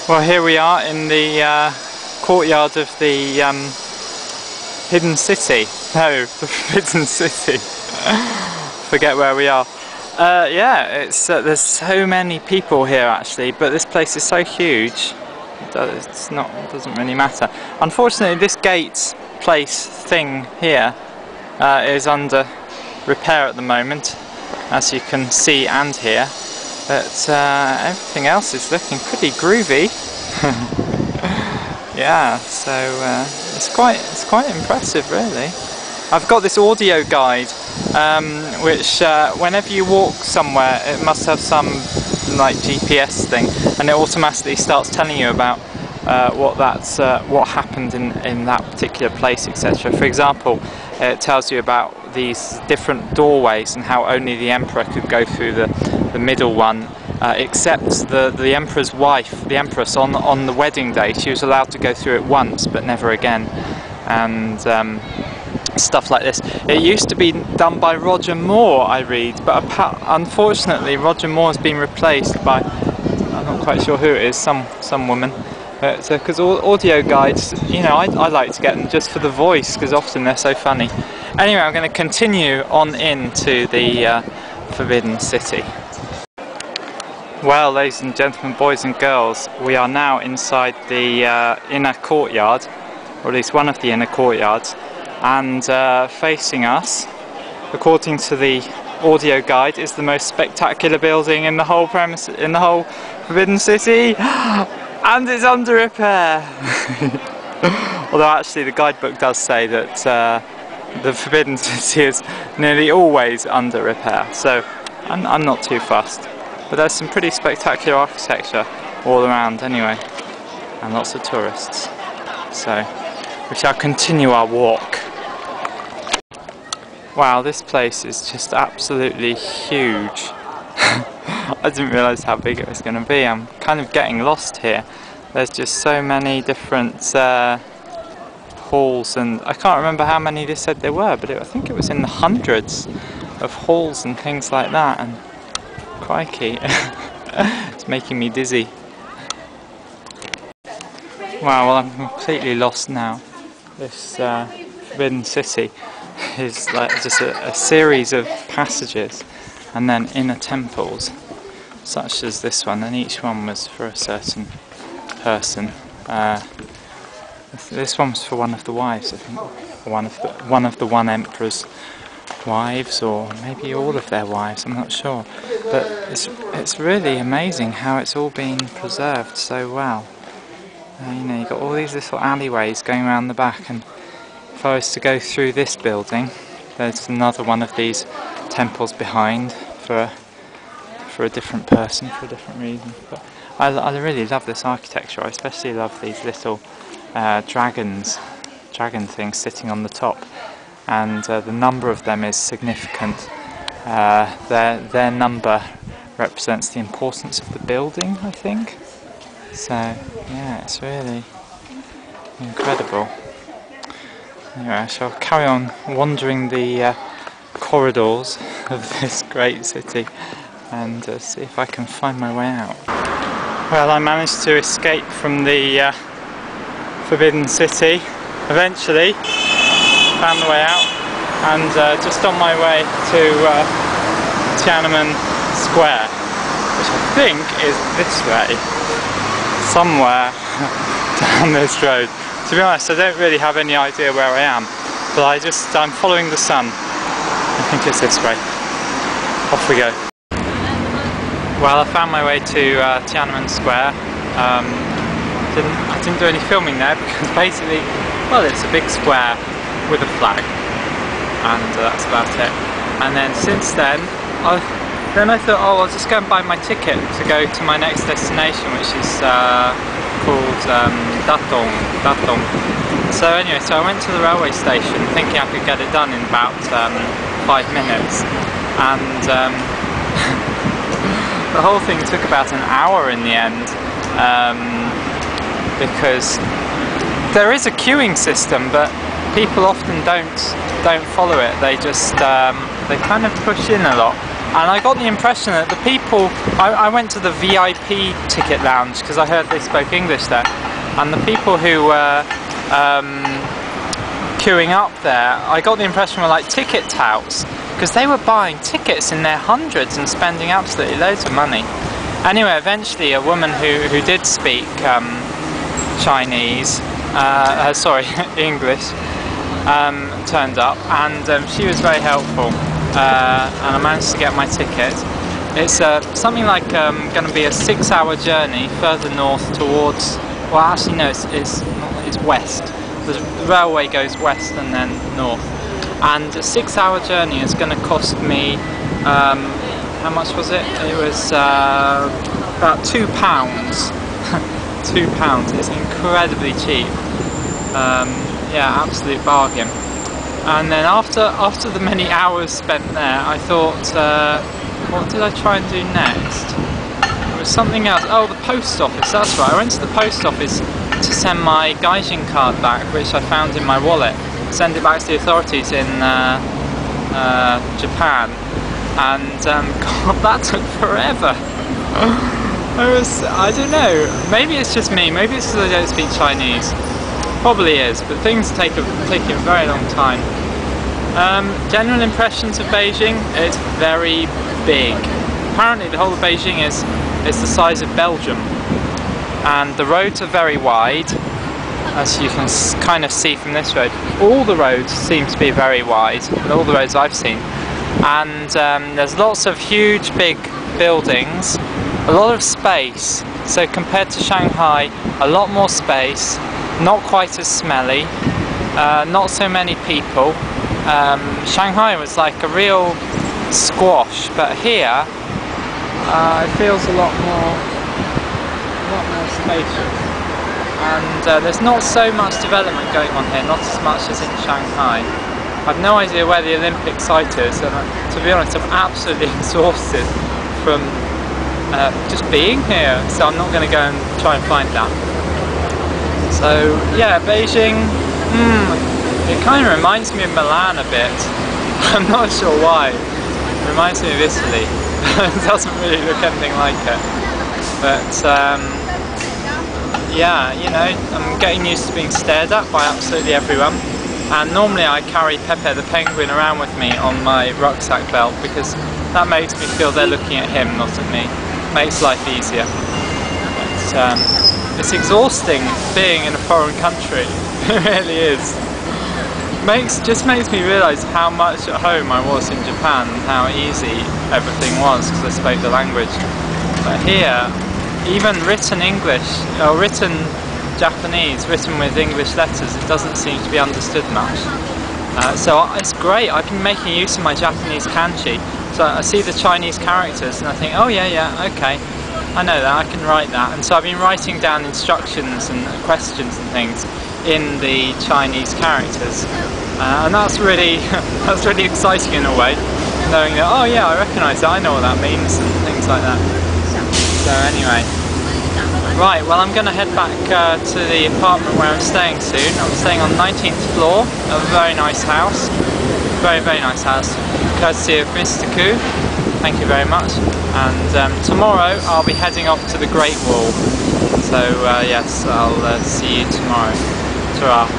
Well, here we are in the courtyard of the hidden city. No, the forbidden city. Forget where we are. Yeah, it's there's so many people here actually, but this place is so huge. It doesn't really matter. Unfortunately, this gate place thing here is under repair at the moment, as you can see and hear. But everything else is looking pretty groovy. Yeah, so it's quite impressive, really. I've got this audio guide, which whenever you walk somewhere, it must have some like GPS thing, and it automatically starts telling you about what happened in that particular place, etc. For example, it tells you about these different doorways and how only the emperor could go through the middle one, except the emperor's wife, the empress, on the wedding day. She was allowed to go through it once, but never again, and stuff like this. It used to be done by Roger Moore, I read, but unfortunately Roger Moore has been replaced by, I'm not quite sure who it is, some woman. Because audio guides, you know, I like to get them just for the voice, because often they're so funny. Anyway, I'm going to continue on into the Forbidden City. Well, ladies and gentlemen, boys and girls, we are now inside the inner courtyard, or at least one of the inner courtyards, and facing us, according to the audio guide, is the most spectacular building in the whole Forbidden City. And it's under repair! Although actually the guidebook does say that the Forbidden City is nearly always under repair, so I'm not too fussed. But there's some pretty spectacular architecture all around anyway, and lots of tourists. So we shall continue our walk. Wow, this place is just absolutely huge. I didn't realise how big it was going to be. I'm kind of getting lost here. There's just so many different halls, and I can't remember how many they said there were, but I think it was in the hundreds of halls and things like that, and crikey, it's making me dizzy. Wow, well, I'm completely lost now. This Forbidden City is like just a series of passages and then inner temples, such as this one, and each one was for a certain person. This one was for one of the wives, I think, or one of the one emperor's wives, or maybe all of their wives, I'm not sure. But it's really amazing how it's all been preserved so well. You know, you've got all these little alleyways going around the back, and if I was to go through this building, there's another one of these temples behind for a different person, for a different reason. But I really love this architecture. I especially love these little dragon things sitting on the top, and the number of them is significant. Their number represents the importance of the building, I think. So yeah, it's really incredible. Anyway, I shall carry on wandering the corridors of this great city and see if I can find my way out. Well, I managed to escape from the Forbidden City eventually, found the way out, and just on my way to Tiananmen Square, which I think is this way, somewhere down this road. To be honest, I don't really have any idea where I am, but I'm following the sun. I think it's this way. Off we go. Well, I found my way to Tiananmen Square. I didn't do any filming there because basically, well, it's a big square with a flag, and that's about it. And then since then, I thought, oh, I'll just go and buy my ticket to go to my next destination, which is called Datong. So anyway, so I went to the railway station thinking I could get it done in about 5 minutes, and the whole thing took about an hour in the end, because there is a queuing system, but people often don't follow it. They just they kind of push in a lot, And I got the impression that the people, I went to the VIP ticket lounge because I heard they spoke English there, and the people who were queuing up there, I got the impression were like ticket touts, because they were buying tickets in their hundreds and spending absolutely loads of money. Anyway, eventually a woman who did speak Chinese, sorry, English, turned up, and she was very helpful, and I managed to get my ticket. It's something like going to be a 6-hour journey further north towards, well actually no, it's west. The railway goes west and then north. And a 6-hour journey is going to cost me, how much was it? It was about £2. £2, it's incredibly cheap. Yeah, absolute bargain. And then after the many hours spent there, I thought, what did I try and do next? It was something else. Oh, the post office, that's right. I went to the post office to send my Beijing card back, which I found in my wallet. Send it back to the authorities in Japan, and God, that took forever. I don't know, maybe it's just me, maybe it's because I don't speak Chinese. Probably is, but things take a very long time. General impressions of Beijing, it's very big. Apparently the whole of Beijing is the size of Belgium, and the roads are very wide, as you can kind of see from this road. All the roads seem to be very wide, all the roads I've seen, and there's lots of huge big buildings, a lot of space, so compared to Shanghai, a lot more space, not quite as smelly, not so many people. Shanghai was like a real squash, but here it feels a lot more spacious. And there's not so much development going on here, not as much as in Shanghai. I've no idea where the Olympic site is, and to be honest, I'm absolutely exhausted from just being here, so I'm not going to go and try and find that. So yeah, Beijing, it kind of reminds me of Milan a bit. I'm not sure why. It reminds me of Italy. It doesn't really look anything like it. But yeah, you know, I'm getting used to being stared at by absolutely everyone. And normally I carry Pepe the penguin around with me on my rucksack belt, because that makes me feel they're looking at him, not at me. Makes life easier. But, it's exhausting being in a foreign country. It really is. Just makes me realise how much at home I was in Japan and how easy everything was because I spoke the language. But here, even written English, or written Japanese, written with English letters, it doesn't seem to be understood much. So it's great. I've been making use of my Japanese kanji. So I see the Chinese characters and I think, oh yeah, okay, I know that, I can write that. And so I've been writing down instructions and questions and things in the Chinese characters. And that's really exciting in a way, knowing that, oh yeah, I recognise that, I know what that means, and things like that. So anyway. Right, well I'm going to head back to the apartment where I'm staying soon. I'm staying on the 19th floor of a very nice house. Very, very nice house. Courtesy of Mr. Koo. Thank you very much. And tomorrow I'll be heading off to the Great Wall. So yes, I'll see you tomorrow. Ta-ra.